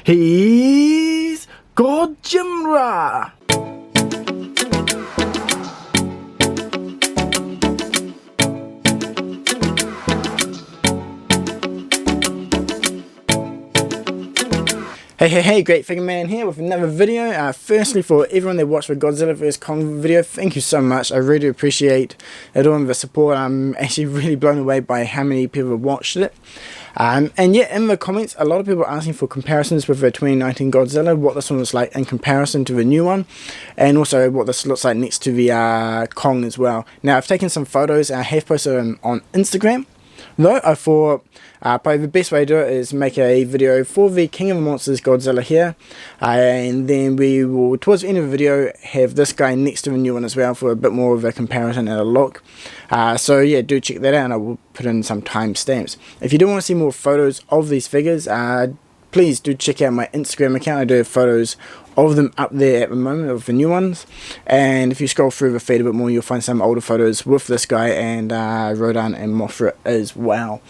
He's Godzilla. Hey, Great Figure Man here with another video. Firstly, for everyone that watched the Godzilla vs Kong video, thank you so much. I really appreciate it all and the support. I'm actually really blown away by how many people have watched it. And yeah, in the comments, a lot of people are asking for comparisons with the 2019 Godzilla, what this one looks like in comparison to the new one, and also what this looks like next to the Kong as well. Now, I've taken some photos and I have posted them on Instagram. Though I thought probably the best way to do it is make a video for the King of the Monsters Godzilla here, and then we will, towards the end of the video, have this guy next to the new one as well for a bit more of a comparison and a look. So yeah, do check that out, and I will put in some timestamps. If you do want to see more photos of these figures, please do check out my Instagram account. I do have photos of them up there at the moment, of the new ones, and if you scroll through the feed a bit more, you'll find some older photos with this guy and Rodan and Mothra as well.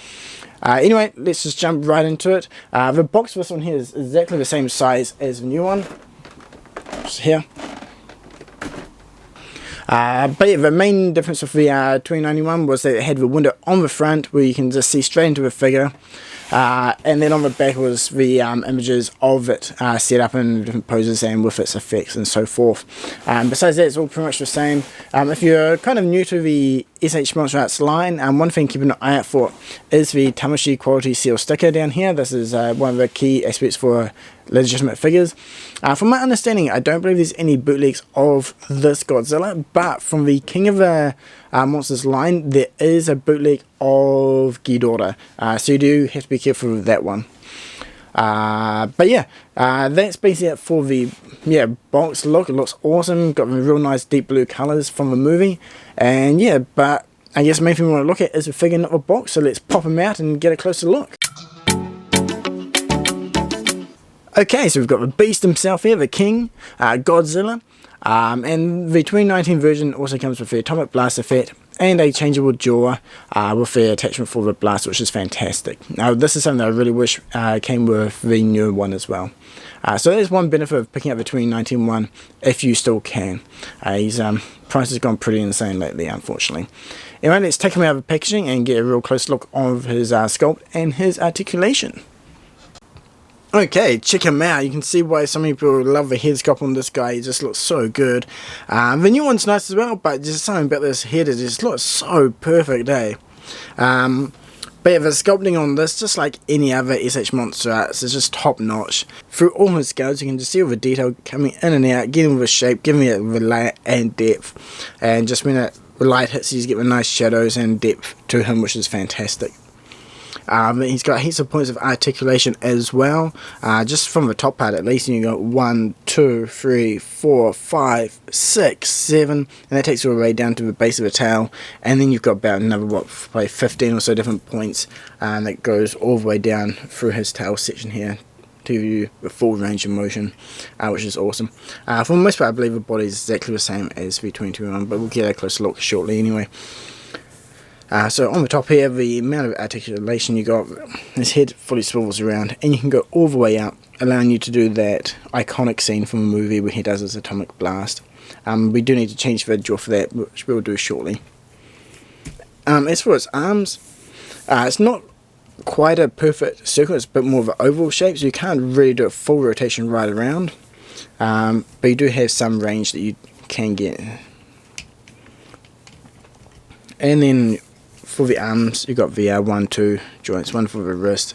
Anyway, let's just jump right into it. The box for this one here is exactly the same size as the new one. Just here. But yeah, the main difference with the 2091 was that it had the window on the front where you can just see straight into the figure, and then on the back was the images of it set up in different poses and with its effects and so forth. Besides that, it's all pretty much the same. If you're kind of new to the S.H Monsterarts line, one thing keeping an eye out for is the Tamashii quality seal sticker down here. This is one of the key aspects for legitimate figures. From my understanding, I don't believe there's any bootlegs of this Godzilla, but from the King of the Monsters line, there is a bootleg of Ghidorah, so you do have to be careful with that one. But yeah, that's basically it for the box look. It looks awesome, got real nice deep blue colours from the movie, and yeah, but I guess the main thing we want to look at is the figure, not the box, so let's pop him out and get a closer look. Okay, so we've got the beast himself here, the King, Godzilla, and the 2019 version also comes with the atomic blast effect and a changeable jaw with the attachment for the blast, which is fantastic. Now, this is something that I really wish came with the new one as well. So there's one benefit of picking up the 2019 one if you still can. His price has gone pretty insane lately, unfortunately. Anyway, let's take him out of the packaging and get a real close look of his sculpt and his articulation. Okay, check him out. You can see why some people love the head sculpt on this guy. He just looks so good. The new one's nice as well, but just something about this head, it just looks so perfect, eh? But yeah, the sculpting on this, just like any other S.H Monsterarts, is just top notch. Through all his scales, you can just see all the detail coming in and out, getting with shape, giving it the light and depth. And just when the light hits, you get the nice shadows and depth to him, which is fantastic. He's got heaps of points of articulation as well, just from the top part at least. And you got 1, 2, 3, 4, 5, 6, 7, and that takes you all the way down to the base of the tail. And then you've got about another, probably 15 or so different points that goes all the way down through his tail section here to the full range of motion, which is awesome. For the most part, I believe the body is exactly the same as the 2021, but we'll get a closer look shortly anyway. So on the top here, the amount of articulation you got, his head fully swivels around, and you can go all the way up, allowing you to do that iconic scene from the movie where he does his atomic blast. We do need to change the jaw for that, which we'll do shortly. As for its arms, it's not quite a perfect circle, it's a bit more of an oval shape, so you can't really do a full rotation right around, but you do have some range that you can get. And then for the arms, you've got the 1-2 joints, one for the wrist,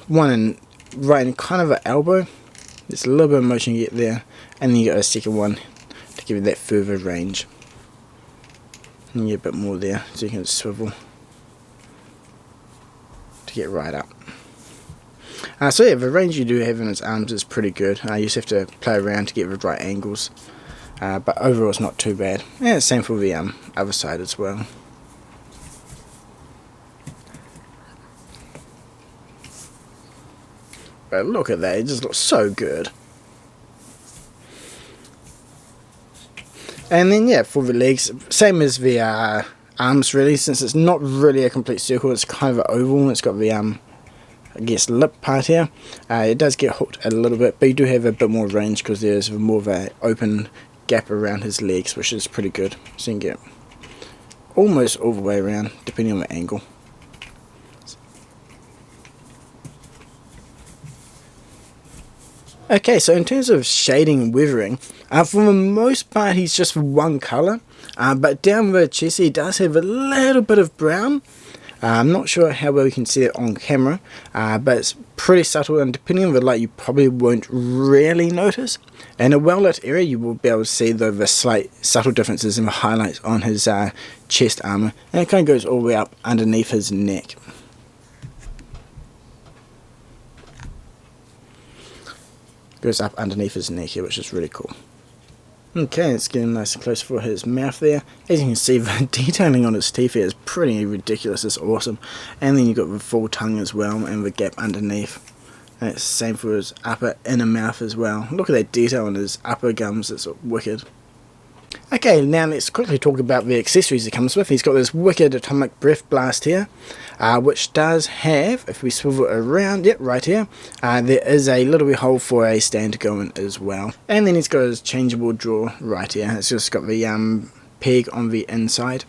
one right in kind of an elbow. There's a little bit of motion you get there, and then you got a second one to give you that further range. And you get a bit more there, so you can swivel to get right up. So yeah, the range you do have in its arms is pretty good. You just have to play around to get the right angles, but overall it's not too bad. And same for the other side as well. But look at that, it just looks so good. And then yeah, for the legs, same as the arms really, since it's not really a complete circle, it's kind of an oval, and it's got the I guess, lip part here. It does get hooked a little bit, but you do have a bit more range because there's more of an open gap around his legs, which is pretty good. So you can get almost all the way around, depending on the angle. Okay, so in terms of shading and weathering, for the most part he's just one colour, but down the chest he does have a little bit of brown. I'm not sure how well you can see it on camera, but it's pretty subtle, and depending on the light you probably won't really notice. In a well lit area you will be able to see the slight subtle differences in the highlights on his chest armour, and it kind of goes all the way up underneath his neck. Goes up underneath his neck here, which is really cool. Okay, let's get him nice and close for his mouth there. As you can see, the detailing on his teeth here is pretty ridiculous. It's awesome. And then you've got the full tongue as well, and the gap underneath. And it's the same for his upper inner mouth as well. Look at that detail on his upper gums, it's wicked. Okay, now let's quickly talk about the accessories it comes with. He's got this wicked atomic breath blast here, which does have, if we swivel it around, yep, right here, there is a little wee hole for a stand to go in as well. And then he's got his changeable drawer right here. It's just got the peg on the inside.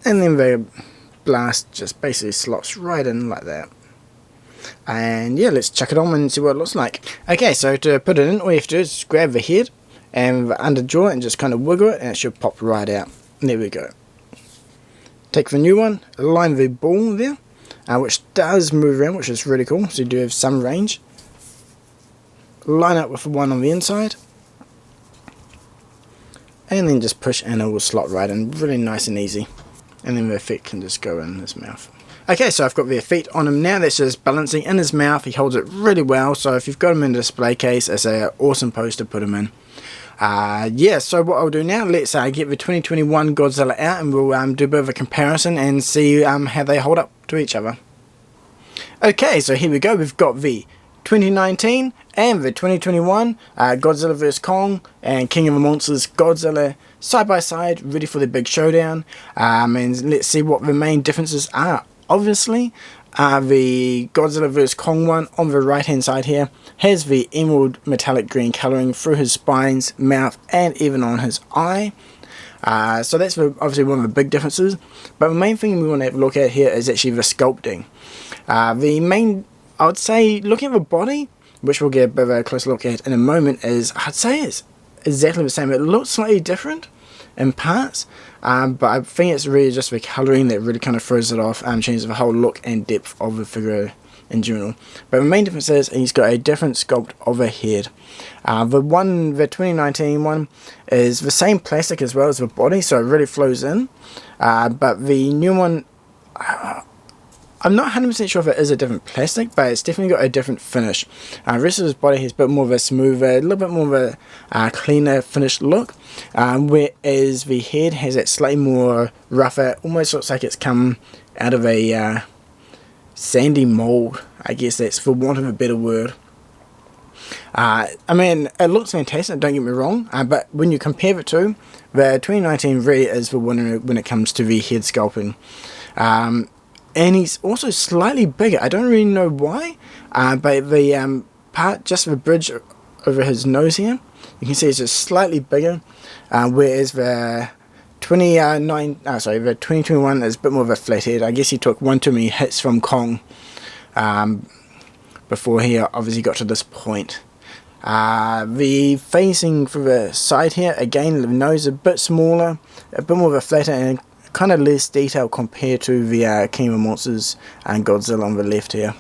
And then the blast just basically slots right in like that. And yeah, let's chuck it on and see what it looks like. Okay, so to put it in, all you have to do is just grab the head and the under jaw and just kind of wiggle it, and it should pop right out. And there we go. Take the new one, align the ball there, which does move around, which is really cool, so you do have some range. Line up with the one on the inside, and then just push and it will slot right in, really nice and easy. And then the feet can just go in his mouth. Okay, so I've got the feet on him now. That's just balancing in his mouth. He holds it really well, so if you've got him in a display case, it's an awesome pose to put him in. Yeah, so what I'll do now, let's get the 2021 Godzilla out, and we'll do a bit of a comparison and see how they hold up to each other. Okay, so here we go. We've got the 2019 and the 2021 Godzilla vs Kong and King of the Monsters Godzilla side by side, ready for the big showdown. And let's see what the main differences are. Obviously, the Godzilla vs Kong one on the right hand side here has the emerald metallic green colouring through his spines, mouth and even on his eye. So that's obviously one of the big differences. But the main thing we want to have a look at here is actually the sculpting. The main, I would say, looking at the body, which we'll get a bit of a closer look at in a moment, is I'd say it's exactly the same. It looks slightly different in parts, but I think it's really just the colouring that really kind of throws it off and changes the whole look and depth of the figure in general. But the main difference is he's got a different sculpt of a head. The 2019 one is the same plastic as well as the body, so it really flows in. But the new one, I'm not 100% sure if it is a different plastic, but it's definitely got a different finish. The rest of his body has a bit more of a smoother, a little bit more of a cleaner finished look, whereas the head has that slightly more rougher, almost looks like it's come out of a sandy mould, I guess that's for want of a better word. I mean, it looks fantastic, don't get me wrong, but when you compare it to, the 2019 really is the winner when it comes to the head sculpting. And he's also slightly bigger. I don't really know why, but the part, just the bridge over his nose here, you can see it's just slightly bigger, whereas the 2021 is a bit more of a flat head. I guess he took one too many hits from Kong before he obviously got to this point. The facing for the side here, again, the nose a bit smaller, a bit more of a flatter and kind of less detail compared to the King of the Monsters and Godzilla on the left here.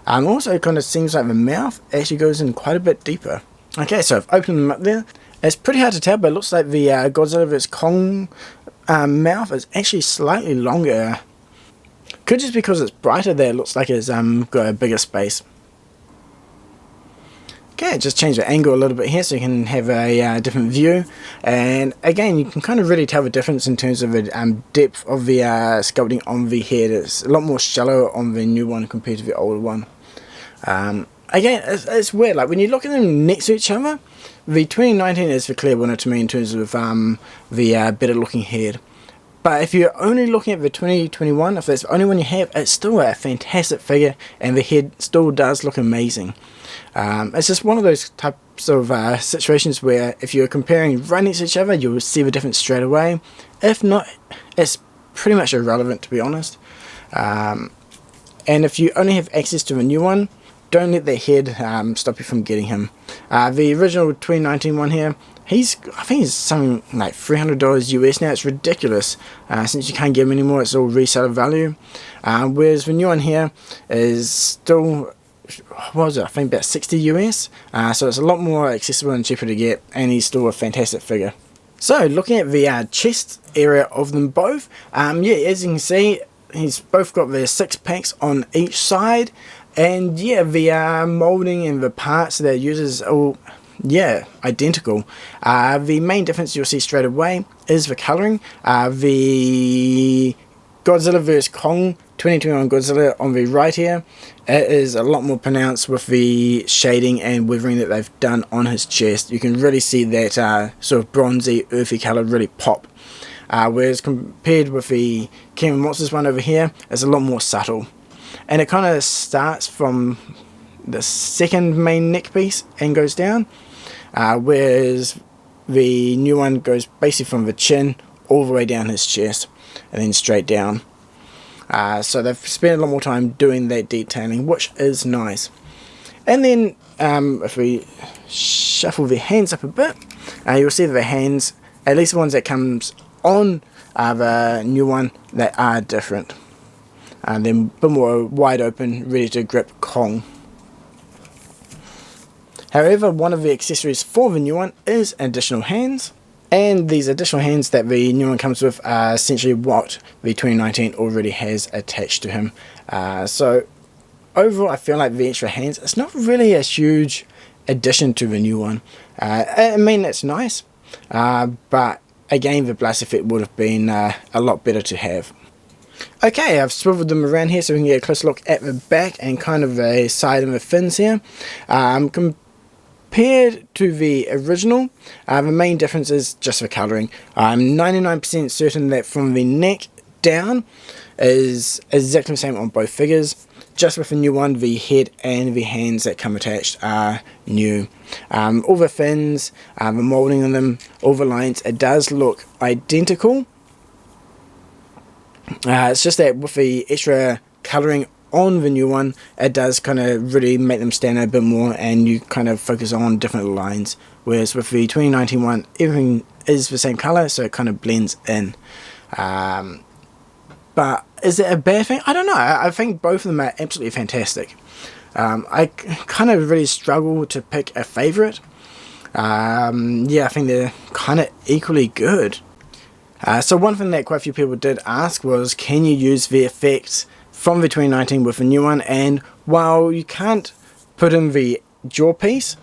Also, it kind of seems like the mouth actually goes in quite a bit deeper. Okay, so I've opened them up there. It's pretty hard to tell, but it looks like the Godzilla vs Kong mouth is actually slightly longer. Could just because it's brighter there, it looks like it's got a bigger space. Okay, just change the angle a little bit here so you can have a different view. And again, you can kind of really tell the difference in terms of the depth of the sculpting on the head. It's a lot more shallow on the new one compared to the older one. Again, it's weird, like when you look at them next to each other, the 2019 is the clear winner to me in terms of the better looking head. But if you're only looking at the 2021, if that's the only one you have, it's still a fantastic figure, and the head still does look amazing. It's just one of those types of situations where if you're comparing right next to each other, you'll see the difference straight away. If not, it's pretty much irrelevant, to be honest. And if you only have access to the new one, don't let that head stop you from getting him. The original 2019 one here, I think he's something like $300 US now. It's ridiculous. Since you can't get him anymore, it's all reseller value. Whereas the new one here is still, what was it? I think about 60 US. So it's a lot more accessible and cheaper to get, and he's still a fantastic figure. So looking at the chest area of them both, yeah, as you can see, he's both got their 6 packs on each side, and yeah, the moulding and the parts that it uses are all, yeah, identical. The main difference you'll see straight away is the colouring. The Godzilla vs Kong 2021 Godzilla on the right here, it is a lot more pronounced with the shading and weathering that they've done on his chest. You can really see that sort of bronzy, earthy colour really pop. Whereas compared with the King of Monsters one over here, it's a lot more subtle. And it kind of starts from the second main neck piece and goes down. Whereas the new one goes basically from the chin all the way down his chest and then straight down. So they've spent a lot more time doing that detailing, which is nice. And then if we shuffle the hands up a bit, you'll see that the hands, at least the ones that comes on the new one, they are different. And then a bit more wide open, ready to grip Kong. However, one of the accessories for the new one is additional hands, and these additional hands that the new one comes with are essentially what the 2019 already has attached to him. So overall, I feel like the extra hands, it's not really a huge addition to the new one. I mean, it's nice, but again, the blast effect would have been a lot better to have. Okay, I've swiveled them around here so we can get a close look at the back and kind of the side of the fins here. Compared to the original, the main difference is just the colouring. I'm 99% certain that from the neck down is exactly the same on both figures. Just with the new one, the head and the hands that come attached are new. All the fins, the moulding on them, all the lines, it does look identical. It's just that with the extra colouring on the new one, it does kind of really make them stand out a bit more, and you kind of focus on different lines. Whereas with the 2019 one, everything is the same colour, so it kind of blends in. But is it a bad thing? I don't know. I think both of them are absolutely fantastic. I kind of really struggle to pick a favourite. Yeah, I think they're kind of equally good. So one thing that quite a few people did ask was, can you use the effects from the 2019 with the new one? And while you can't put in the jaw piece,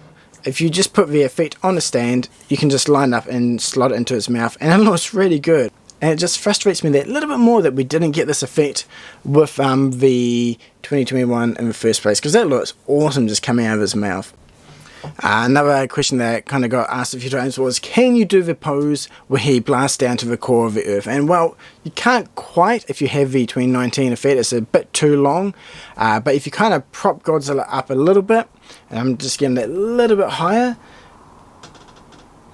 if you just put the effect on a stand, you can just line up and slot it into his mouth, and it looks really good. And it just frustrates me that a little bit more that we didn't get this effect with the 2021 in the first place, because that looks awesome just coming out of his mouth. Another question that kind of got asked a few times was, can you do the pose where he blasts down to the core of the earth? And well, you can't quite if you have the 2019 effect. It's a bit too long, but if you kind of prop Godzilla up a little bit, and I'm just getting it a little bit higher,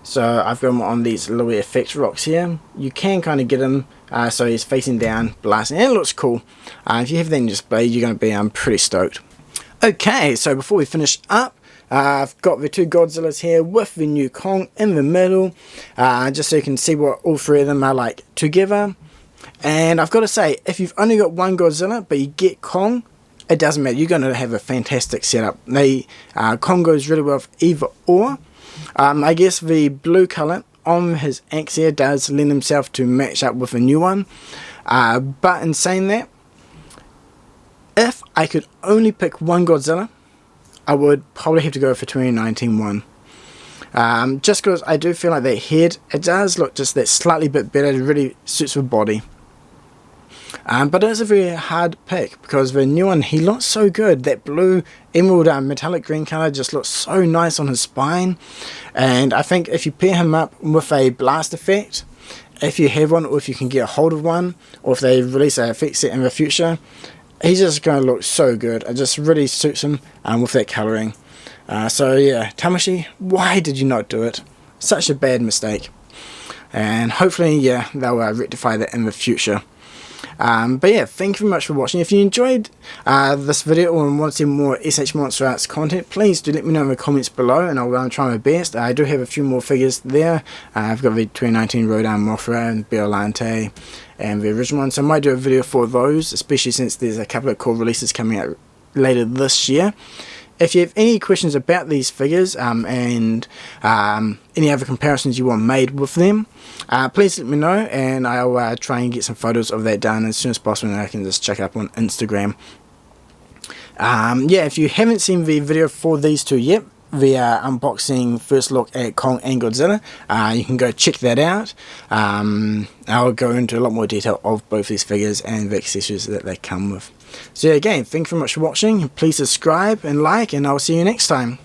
so I've got him on these little effects rocks here, you can kind of get him so he's facing down, blasting, and it looks cool. If you have that in display, you're going to be pretty stoked. Okay, so before we finish up, I've got the two Godzillas here with the new Kong in the middle, just so you can see what all three of them are like together. And I've got to say, if you've only got one Godzilla but you get Kong, it doesn't matter, you're going to have a fantastic setup. Kong goes really well with either or. I guess the blue colour on his axe here does lend himself to match up with a new one, but in saying that, if I could only pick one Godzilla, I would probably have to go for 2019 one. Just because I do feel like that head, it does look just that slightly bit better, it really suits the body. But it is a very hard pick, because the new one, he looks so good. That blue emerald metallic green colour just looks so nice on his spine, and I think if you pair him up with a blast effect, if you have one, or if you can get a hold of one, or if they release a effect set in the future, he's just going to look so good. It just really suits him with that colouring. So yeah, Tamashii, why did you not do it? Such a bad mistake. And hopefully, yeah, they'll rectify that in the future. But yeah, thank you very much for watching. If you enjoyed this video or want to see more SH Monsterarts content, please do let me know in the comments below, and I'll try my best. I do have a few more figures there. I've got the 2019 Rodan Mothra and Biolante and the original one, so I might do a video for those, especially since there's a couple of cool releases coming out later this year. If you have any questions about these figures and any other comparisons you want made with them, please let me know, and I'll try and get some photos of that done as soon as possible, and I can just check up on Instagram. Yeah, if you haven't seen the video for these two yet, the unboxing first look at Kong and Godzilla, you can go check that out. I'll go into a lot more detail of both these figures and the accessories that they come with. So yeah, again, thank you very much for watching. Please subscribe and like, and I'll see you next time.